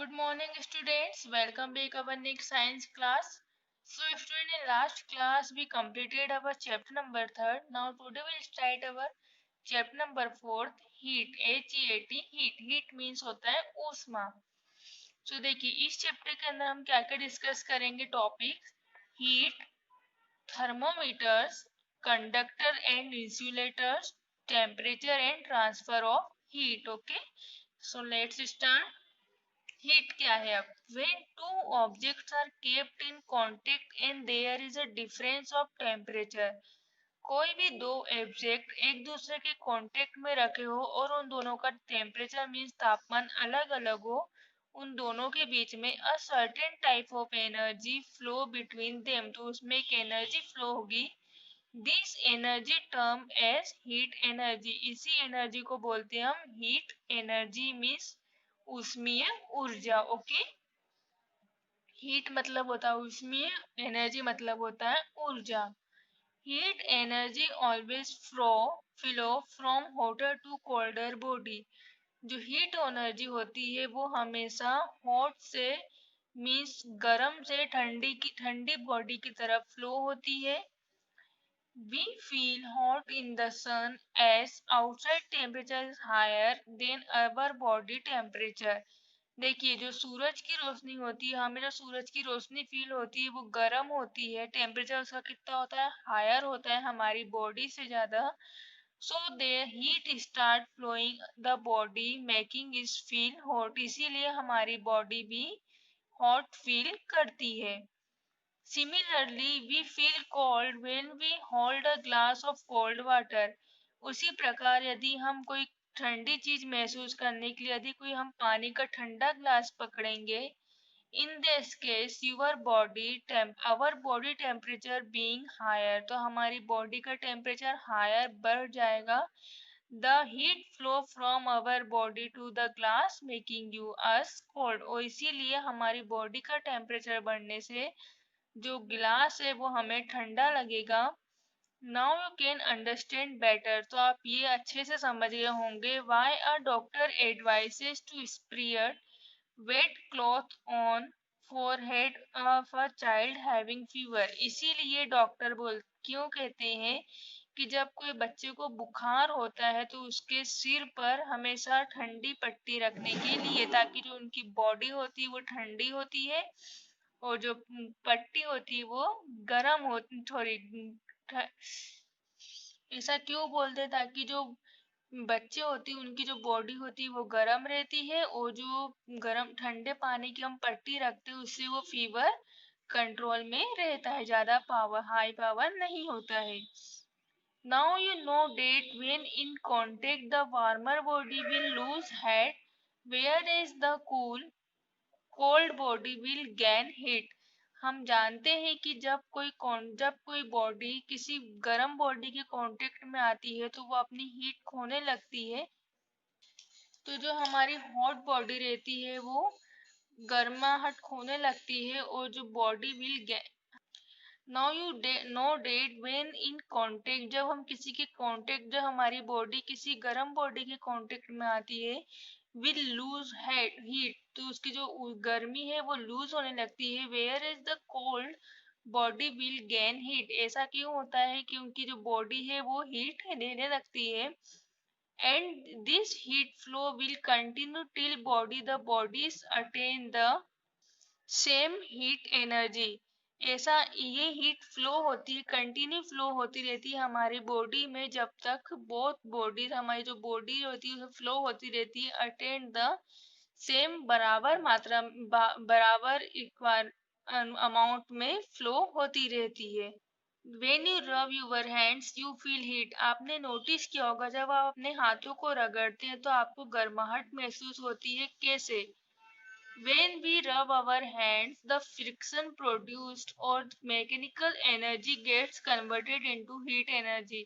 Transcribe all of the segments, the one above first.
Good morning, students. Welcome back our next science class. So, student, in last class we completed our chapter number third. Now today we'll start our chapter number fourth. Heat. HEAT. Heat. Heat means होता है ऊष्मा. So देखिए इस chapter के अंदर हम क्या क्या डिस्कस करेंगे topic. Heat, thermometers, conductor and insulators, temperature and transfer of heat. Okay. So let's start. Heat क्या है अब. when two objects are kept in contact and there is a difference of temperature. कोई भी दो object एक दूसरे के contact में रखे हो और उन दोनों का टेम्परेचर मीन्स तापमान अलग अलग हो, उन दोनों के बीच में a certain type of energy flow between them, तो उसमें एक एनर्जी फ्लो होगी. This energy term as heat energy. इसी एनर्जी को बोलते हैं हम हीट एनर्जी मीन्स ऊष्मीय ऊर्जा. ओके. हीट मतलब होता है ऊष्मीय, एनर्जी मतलब होता है ऊर्जा. Heat energy always flow from hotter to colder body. जो हीट एनर्जी होती है वो हमेशा हॉट से मीन्स गर्म से ठंडी बॉडी की तरफ फ्लो होती है. We feel hot in the sun as outside temperature is higher than our body temperature. देखिए जो सूरज की रोशनी होती है, हमें जो सूरज की रोशनी फील होती है वो गर्म होती है. टेम्परेचर उसका कितना होता है, हायर होता है हमारी बॉडी से ज्यादा. So they heat start flowing the body making us feel hot. इसीलिए हमारी बॉडी भी हॉट फील करती है. Similarly, we feel cold when we hold a glass of cold water. उसी प्रकार यदि हम कोई ठंडी चीज महसूस करने के लिए यदि कोई हम पानी का ठंडा ग्लास पकड़ेंगे, in this case our body temperature being higher, तो हमारी बॉडी का टेम्परेचर हायर बढ़ जाएगा. The heat flow from our body to the glass making you us cold. और इसीलिए हमारी बॉडी का टेम्परेचर बढ़ने से जो गिलास है वो हमें ठंडा लगेगा. Now you can understand better. तो आप ये अच्छे से समझ गए होंगे why a doctor advises to spread wet cloth on forehead of a child having fever. इसीलिए डॉक्टर क्यों कहते हैं कि जब कोई बच्चे को बुखार होता है तो उसके सिर पर हमेशा ठंडी पट्टी रखने के लिए, ताकि जो उनकी बॉडी होती है वो ठंडी होती है और जो पट्टी होती है वो गर्म होती थोड़ी. ऐसा क्यों बोलते, ताकि जो बच्चे होती है उनकी जो बॉडी होती है वो गर्म रहती है और जो गर्म ठंडे पानी की हम पट्टी रखते हैं उससे वो फीवर कंट्रोल में रहता है, ज्यादा हाई पावर नहीं होता है. Now you know that when in contact the warmer body will lose heat, whereas the cold body will gain heat. हम जानते हैं कि जब कोई बॉडी किसी गर्म बॉडी के कांटेक्ट में आती है तो वो अपनी हीट खोने लगती है. तो जो हमारी हॉट बॉडी रहती है वो गर्माहट खोने लगती है और जो body will now you know that when in contact, जब हम किसी के कांटेक्ट जब हमारी बॉडी किसी गर्म बॉडी के कांटेक्ट में आती है, विल लूज हीट, तो उसकी जो गर्मी है वो लूज होने लगती है. Whereas the cold body will gain heat. ऐसा क्यों होता है, क्योंकि जो बॉडी है वो हीट देने लगती है. And this heat flow will continue till bodies attain the same heat energy. ऐसा ये हीट फ्लो होती है, कंटिन्यू फ्लो होती रहती है हमारी बॉडी में जब तक बोथ बॉडीज, हमारी जो बॉडी होती है फ्लो होती रहती है अटेंड द सेम बराबर मात्रा बराबर इक्वल अमाउंट में फ्लो होती रहती है. When you rub your hands, you feel heat. आपने नोटिस किया होगा जब आप अपने हाथों को रगड़ते हैं तो आपको गर्माहट महसूस होती है. कैसे? When we rub our hands, the friction produced or mechanical energy gets converted into heat energy.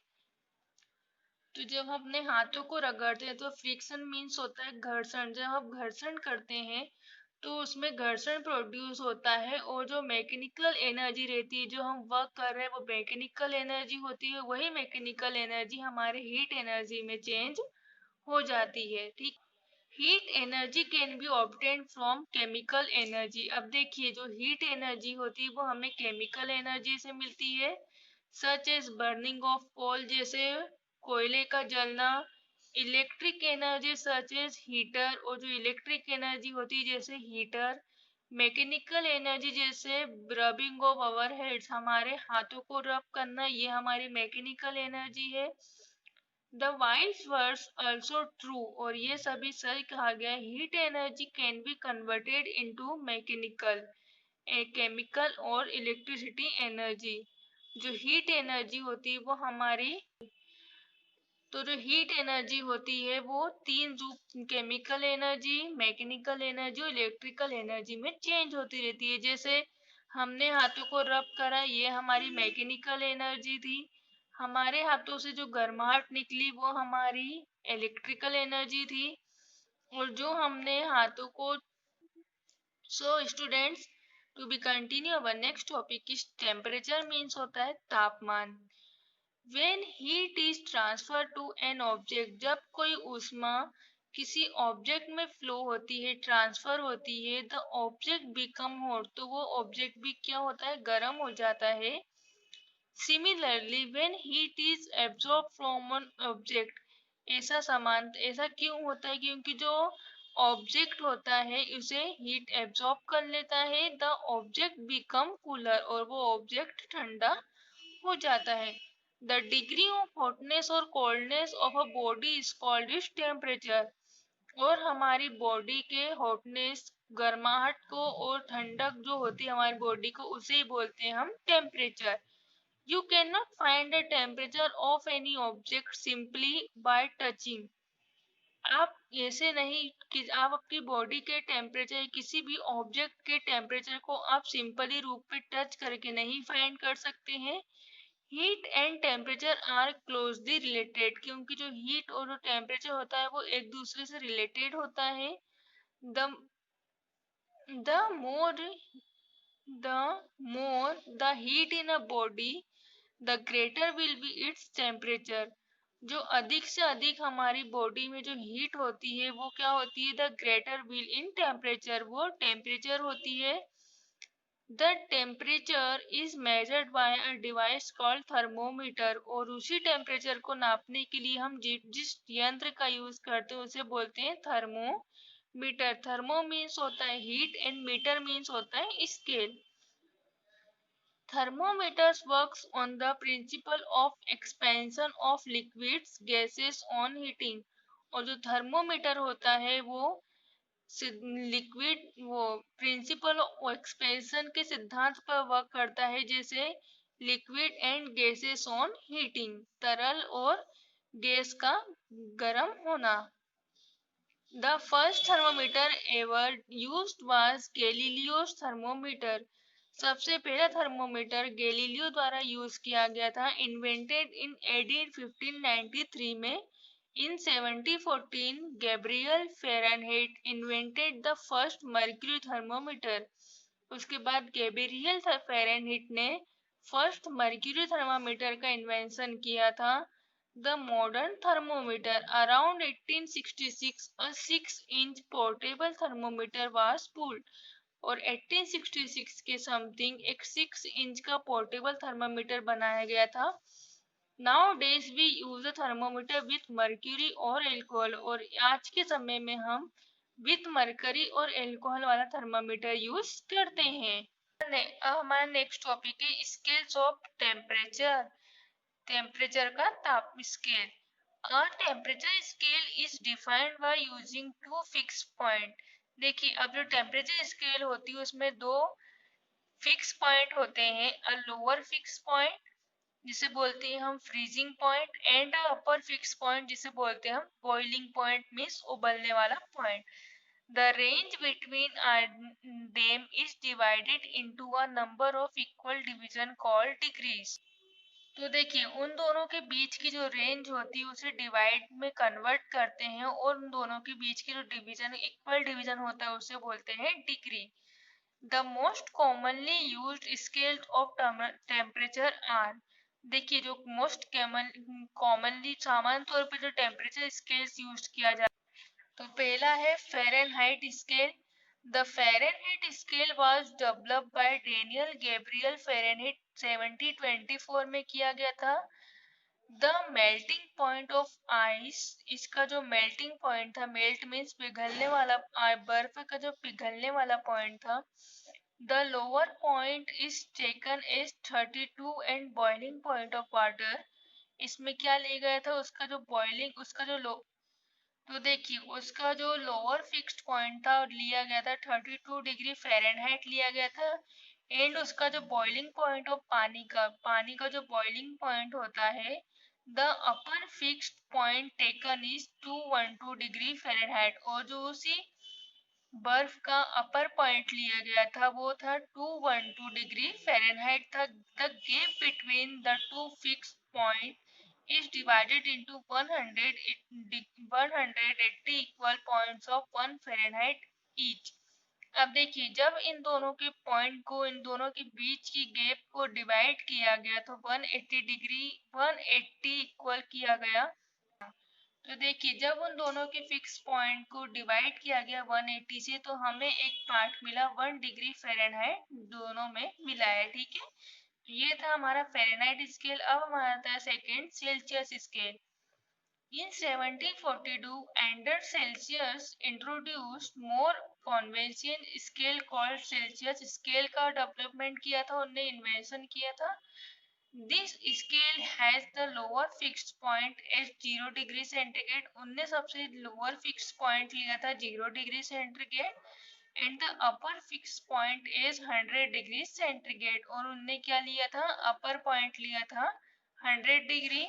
तो जब हम अपने हाथों को रगड़ते हैं तो फ्रिक्शन मीन्स होता है घर्षण. जब हम घर्षण करते हैं तो उसमें घर्षण प्रोड्यूस होता है और जो मैकेनिकल एनर्जी रहती है, जो हम वर्क कर रहे हैं वो मैकेनिकल एनर्जी होती है, वही मैकेनिकल एनर्जी हमारे हीट एनर्जी में चेंज हो जाती है. ठीक. Heat energy can B obtained from chemical energy. अब देखिए जो हीट एनर्जी होती है वो हमें केमिकल एनर्जी से मिलती है, such as burning of coal, जैसे कोयले का जलना। Electric energy such as heater, और जो इलेक्ट्रिक एनर्जी होती है जैसे हीटर। मैकेनिकल एनर्जी जैसे रबिंग ऑफ आवर हेड्स, हमारे हाथों को रब करना, ये हमारी मैकेनिकल एनर्जी है। The vice versa also true, और ये सभी सही कहा गया है। Heat energy can be converted into mechanical, chemical और इलेक्ट्रिसिटी एनर्जी। जो हीट एनर्जी होती है वो हमारी, तो जो हीट एनर्जी होती है वो तीन रूप, केमिकल एनर्जी, मैकेनिकल एनर्जी और इलेक्ट्रिकल एनर्जी में चेंज होती रहती है। जैसे हमने हाथों को रब करा, ये हमारी मैकेनिकल एनर्जी थी। हमारे हाथों से जो गर्माहट निकली वो हमारी इलेक्ट्रिकल एनर्जी थी। और जो हमने हाथों को, so students, to be continue our next topic is temperature, means होता है तापमान। When heat is transferred to an object, जब कोई ऊष्मा किसी ऑब्जेक्ट में फ्लो होती है, ट्रांसफर होती है, द ऑब्जेक्ट बिकम हॉट, तो वो ऑब्जेक्ट भी क्या होता है, गर्म हो जाता है। Similarly when heat is absorb from an object, ऐसा क्यों होता है, क्योंकि जो ऑब्जेक्ट होता है उसे हीट एब्जॉर्ब कर लेता है, द ऑब्जेक्ट बिकम कूलर, और वो ऑब्जेक्ट ठंडा हो जाता है। द डिग्री ऑफ हॉटनेस और coldness of a body is called is temperature, और हमारी बॉडी के हॉटनेस, गर्माहट को, और ठंडक जो होती है हमारी बॉडी को, उसे ही बोलते हैं हम temperature. You cannot find the temperature of any object simply by touching. आप ऐसे नहीं कि आप अपनी बॉडी के टेम्परेचर, किसी भी ऑब्जेक्ट के टेम्परेचर को आप सिंपली रूप पे टच करके नहीं फाइंड कर सकते हैं। Heat and temperature are closely related, क्योंकि जो हीट और जो टेम्परेचर होता है वो एक दूसरे से रिलेटेड होता है। The the more the heat in a body, the greater will be its temperature। जो अधिक से अधिक हमारी बॉडी में जो हीट होती है वो क्या होती है, the greater will in temperature, वो टेम्परेचर होती है। The temperature is measured by a device called thermometer, और उसी टेम्परेचर को नापने के लिए हम जिस यंत्र का यूज करते हैं उसे बोलते हैं थर्मोमीटर। थर्मो मीन्स होता है हीट एंड मीटर मीन्स होता है scale. Thermometers works on the principle of expansion of liquids gases on heating, और जो थर्मोमीटर होता है वो लिक्विड, वो प्रिंसिपल ऑफ एक्सपेंशन के सिद्धांत पर वर्क करता है, जैसे liquid and gases on heating, तरल और गैस का गर्म होना। The first thermometer ever used was Galileo's thermometer। सबसे पहला थर्मोमीटर गैलीलियो द्वारा यूज किया गया था, इन्वेंटेड इन एडी 1593 में। In 1714 Gabriel Fahrenheit invented the first mercury thermometer. उसके बाद गैब्रियल फेरनहीट ने फर्स्ट मर्क्यूरी थर्मामीटर का इन्वेंशन किया था। The modern thermometer around 1866, a 6-inch portable thermometer was pulled, और 1866 के समथिंग एक 6 इंच का पोर्टेबल थर्मामीटर बनाया गया था। Nowadays we use a thermometer with mercury और एल्कोहल, और आज के समय में हम विथ मरकरी और एल्कोहल वाला थर्मामीटर यूज करते हैं। हमारा नेक्स्ट टॉपिक है स्केल्स ऑफ टेम्परेचर। टेम्परेचर का ताप scale. A temperature scale is defined by using two fix point. देखिए अब जो टेम्परेचर स्केल होती है उसमें दो फिक्स पॉइंट होते हैं, अ लोअर फिक्स पॉइंट जिसे बोलते हैं हम freezing point, and upper fix point जिसे बोलते हैं हम बॉइलिंग पॉइंट, मीन्स उबलने वाला point. The range between them is divided into a number of equal division called degrees। तो देखिए उन दोनों के बीच की जो रेंज होती है उसे डिवाइड में कन्वर्ट करते हैं, और उन दोनों के बीच की जो डिवीजन, इक्वल डिवीजन होता है उसे बोलते हैं degree. The most commonly used scale of temperature are. देखिए जो मोस्ट कॉमनली सामान्य तौर पर जो टेम्परेचर स्केल्स यूज किया जाता है तो पहला है Fahrenheit scale. The Fahrenheit scale was developed by Daniel Gabriel Fahrenheit 1724 में किया गया था। The melting point of ice, इसका जो मेल्टिंग पॉइंट था, मेल्ट मीन्स पिघलने वाला, बर्फ का जो पिघलने वाला पॉइंट था, the lower point is taken as 32 and boiling point of water. इसमें क्या लिया गया था, उसका जो बॉइलिंग, उसका जो लो, तो देखिए उसका जो लोअर फिक्स्ड पॉइंट था और लिया गया था 32 डिग्री फ़ारेनहाइट लिया गया था। एंड उसका जो बॉइलिंग पॉइंट ऑफ पानी का जो बॉइलिंग पॉइंट होता है, the upper fixed point taken is 212 degree Fahrenheit. और जो उसी बर्फ का अपर पॉइंट लिया गया था वो था 212 डिग्री फ़ारेनहाइट था। The gap between the two fixed point is divided into 180 equal points of 1 Fahrenheit each। अब देखिए जब इन दोनों के पॉइंट को, इन दोनों के बीच की गैप को डिवाइड किया गया तो 180 इक्वल किया गया। तो देखिए जब उन दोनों के फिक्स पॉइंट को डिवाइड किया गया 180 से, तो हमें एक पार्ट मिला 1 डिग्री फ़ारेनहाइट दोनों में मिला है, ठीक है। ये था हमारा फ़ारेनहाइट स्केल। अब हमारा था second Celsius scale. In 1742, Anders Celsius introduced more convention scale called Celsius scale का डेवलपमेंट किया था, उनने इन्वेंशन किया था। This scale has the lower fixed point as 0 degree centigrade. उनने सबसे लोअर फिक्स पॉइंट लिया था 0 degree centigrade and the upper fix point is 100 degree centigrade. और उनने क्या लिया था, अपर पॉइंट लिया था 100 degree.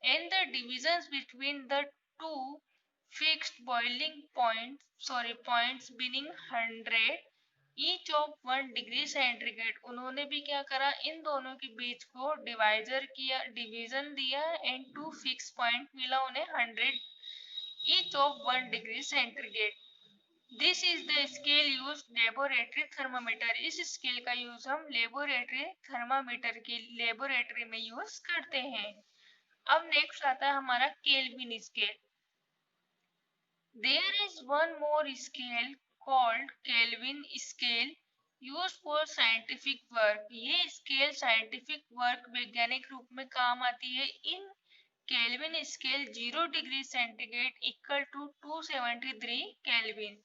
And the divisions between the two fixed boiling points being 100 each of 1 degree centigrade. उन्होंने भी क्या करा, इन दोनों के बीच को डिवीजन दिया एंड टू फिक्स पॉइंट मिला उन्हें 100 each of 1 degree centigrade. This is the scale use laboratory thermometer. इस स्केल का यूज हम लेबोरेटरी में यूज करते हैं। अब नेक्स्ट आता है हमारा Kelvin scale. There is one more scale called Kelvin scale used for scientific work. ये स्केल साइंटिफिक वर्क, वैज्ञानिक रूप में काम आती है। In Kelvin scale 0 degree centigrade equal to 273 Kelvin.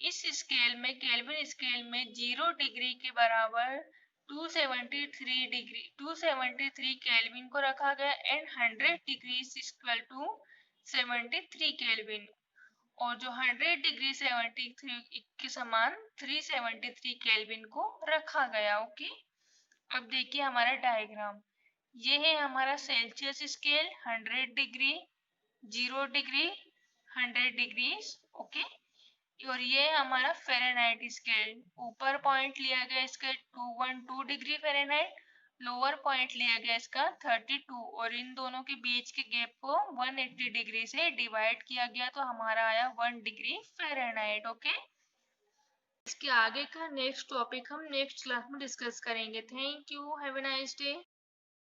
इस स्केल में, केल्विन स्केल में 0 डिग्री के बराबर 273 केल्विन को रखा गया and 100 degree equal to 73 Kelvin. और जो 100 डिग्री 73 के समान 373 केल्विन को रखा गया। ओके, अब देखिए हमारा डायग्राम। ये है हमारा Celsius scale, 100 degree, 0 degree, 100 degree. Okay, और ये हमारा फ़ारेनहाइट स्केल। ऊपर पॉइंट लिया गया इसका 212 डिग्री फ़ारेनहाइट, लोअर पॉइंट लिया गया इसका 32 और इन दोनों के बीच के गैप को 180 डिग्री से डिवाइड किया गया तो हमारा आया 1 डिग्री फ़ारेनहाइट। ओके, इसके आगे का नेक्स्ट टॉपिक हम नेक्स्ट क्लास में डिस्कस करेंगे। Thank you, have a nice day.